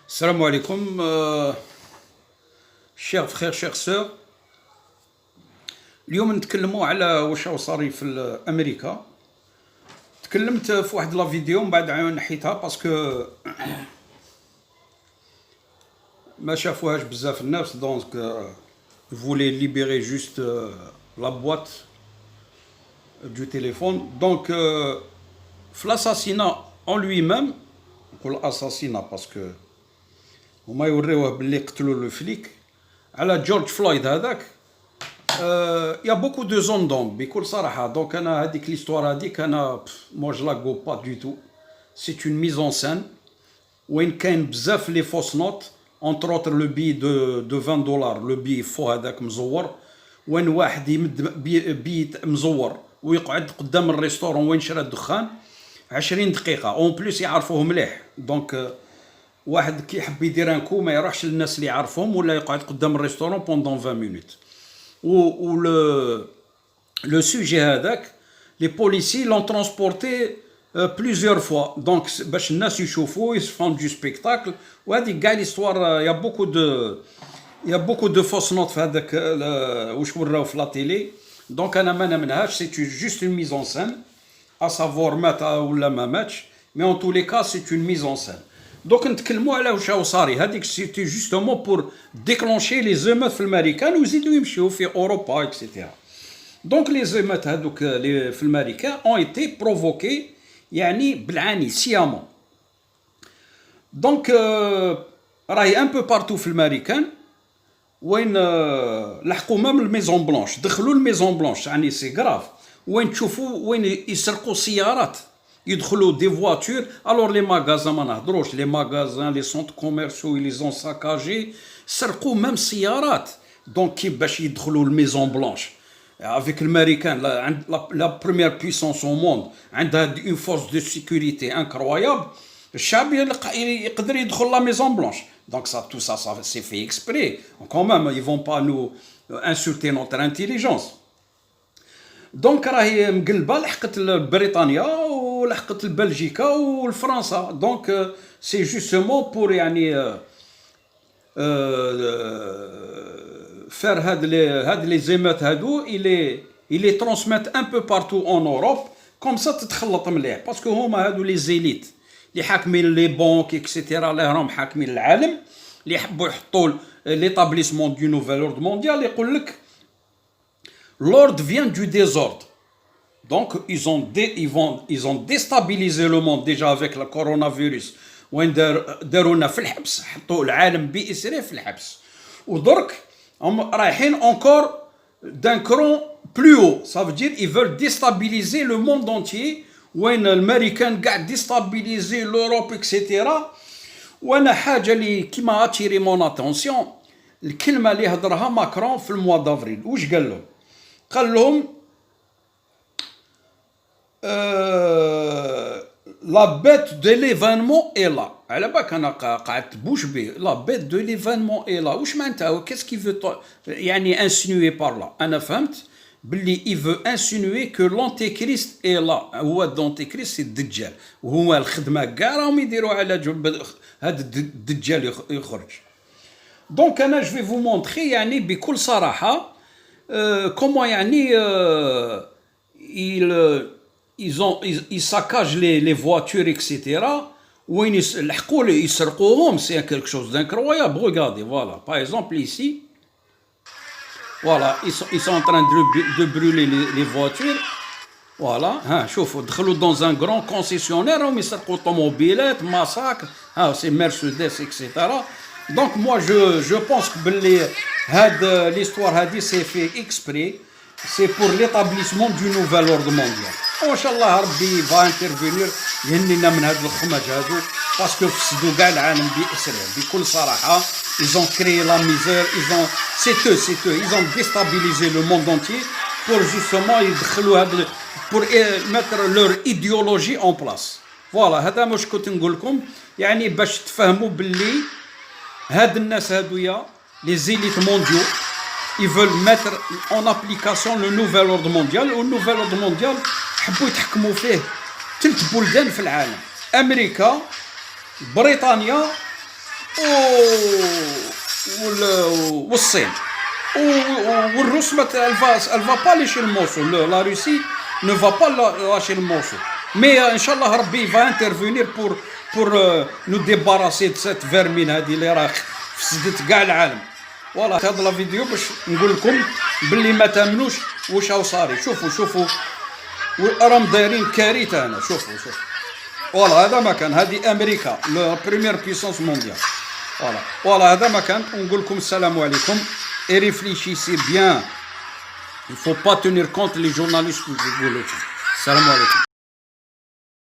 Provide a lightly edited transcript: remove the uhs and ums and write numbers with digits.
Salam alaikum, chers frères, chères sœurs. اليوم نتكلموا على واش راه صاري في امريكا. تكلمت في واحد لا فيديو من بعد نحيتها باسكو ما شافوهاش بزاف الناس دونك فولي ليبيري جوست لا بواط du téléphone. Donc, l'assassinat en lui-même, نقول l'assassinat parce que هما يوريوه باللي قتلوا لو فليك على جورج فلويد هذاك. يا بوكو دو زون دوم بكل صراحه. دونك انا هذيك ليستوار هذيك انا مو جو لاكو با دو تو. سي اون ميز اون سين وين كاين بزاف لي فوس نوت اونتر اوتر لو بي دو 20 دولار لو بي فو هذاك مزور وين واحد يمد بيت مزور ويقعد قدام الريستورون وين شرا الدخان 20 دقيقه اون بليس يعرفوه مليح. دونك واحد كي يحب يدير انكو ما يروحش للناس اللي يعرفهم ولا يقعد قدام الريستورون بوندون 20 مينوت. و le sujet هذاك les policiers l'ont transporté plusieurs fois. Donc باش الناس يشوفوا يفهم du spectacle. وهذه كاع l'histoire il y a beaucoup de fausses notes في هذاك واش وراو في لا تيلي. دونك انا ما نمنهاش. سي juste une mise en scène à savoir مات ولا ما ماتش. mais en tous les cas c'est une mise en scène. Donc نتكلموا على واش صاري هذيك سيتي جوستومون بور ديكلونشي لي زيمات في الامريكان ويزيدوا يمشيو في اوروبا اكسيتيرا. دونك لي زيمات هذوك في الامريكان اون ايتي بروفوكي يعني بالعاني سيامون. دونك راهي ان بو بارتو في الامريكان وين لحقوا مام الميزون بلانش دخلوا الميزون بلانش يعني سي غراف وين تشوفوا وين يسرقوا سيارات يدخلوا دي فواتور. الور لي ماغازان ما نهضروش لي ماغازان لي سونت كوميرسيو لي زون ساكاجي سرقوا مام سيارات. دونك كي باش يدخلوا الميزون بلانش افيك الامريكان عند لا بروميير بويسونس او موند عندها اون فورس دو سيكوريتي انكرويابل. الشعب يقدر يدخل لا ميزون بلانش. دونك ça tout ça c'est fait exprès quand même ils vont pas nous insulter notre intelligence. دونك راهي مقلبه لحقت بريطانيا ولحقت بلجيكا والفرنسا. دونك سي جوستومون بور يعني فار هاد لي زيمات هادو il est transmettre un peu partout en Europe comme ça تتخلط مليح باسكو هما هادو لي زيليت اللي حاكمين لي بونك اكسيتيرا اللي راهم حاكمين العالم اللي يحبوا يحطوا ليطابليسمون دو نوفيل اوردر مونديال يقول لك l'ordre vient du désordre. Donc ils ont déstabilisé le monde déjà avec le coronavirus وين دارونا في الحبس حطوا العالم بإسره في الحبس ودرك هم رايحين encore d'un cran plus haut. Ça veut dire ils veulent déstabiliser le monde entier وين الامريكان قاعد ديستابيليزي لوروب اكسيتيرا. وانا حاجه اللي كيما اتيري مون اتونسيون الكلمه اللي هضرها ماكرون في الموا دافريل. واش قال لهم؟ قال لهم لا بيت دو ليفينمون اي لا. على بالك انا قعدت بوش بيه لا بيت دو ليفينمون اي لا واش معناتها كيسكي فو يعني انسينوي بار لا. انا فهمت باللي il veut insinuer que l'antéchrist est là. هو الانتيكريست الدجال وهو الخدمه كاع راهم يديروا على جنب هذا الدجال يخرج. دونك انا جو في فو مونطري يعني بكل صراحه comment يعني ils saccagent les voitures etc. وين يلحقوا يسرقوهم. c'est quelque chose d'incroyable. Regardez, voilà par exemple ici. Voilà, ils sont en train de brûler les voitures. Voilà, hein, شوفوا دخلوا dans un grand concessionnaire هم يسرقوا طوموبيلات massacre. Ah, c'est Mercedes etc. Donc moi je pense que l'histoire هذه c'est fait exprès. C'est pour l'établissement du nouvel ordre mondial. وان شاء الله ربي va intervenir يهنينا من هاد الخماج هادو باسكو فسدوا كاع العالم بإسره بكل صراحه. Ils ont créé la misère, c'est eux, ils ont déstabilisé le monde entier pour justement pour mettre leur idéologie en place. Voilà, هذا واش كنت نقول لكم يعني باش تفهموا باللي هاد الناس هادويا les élites mondiaux ils veulent mettre en application le nouvel ordre mondial. و nouvel ordre mondial حبوا يتحكموا فيه 3 بلدان في العالم: امريكا، بريطانيا والصين والروس elle va pas lâcher le morceau. La Russie ne va pas lâcher le morceau. Mais Inch'Allah Rabbi va intervenir pour nous débarrasser de cette vermine هذه اللي راه فسدت كاع العالم. فوالا هاد لا فيديو باش نقول لكم باللي ما تامنوش واش راهو صاري. شوفوا راهم دايرين كارثه هنا. شوفوا فوالا هذا ما كان. هذه امريكا لو بريمير بيسونس مونديال. فوالا هذا ما كان. ونقول لكم السلام عليكم. Et réfléchissez bien. Il ne faut pas tenir compte les journalistes qui vous disent. Salam alaikum.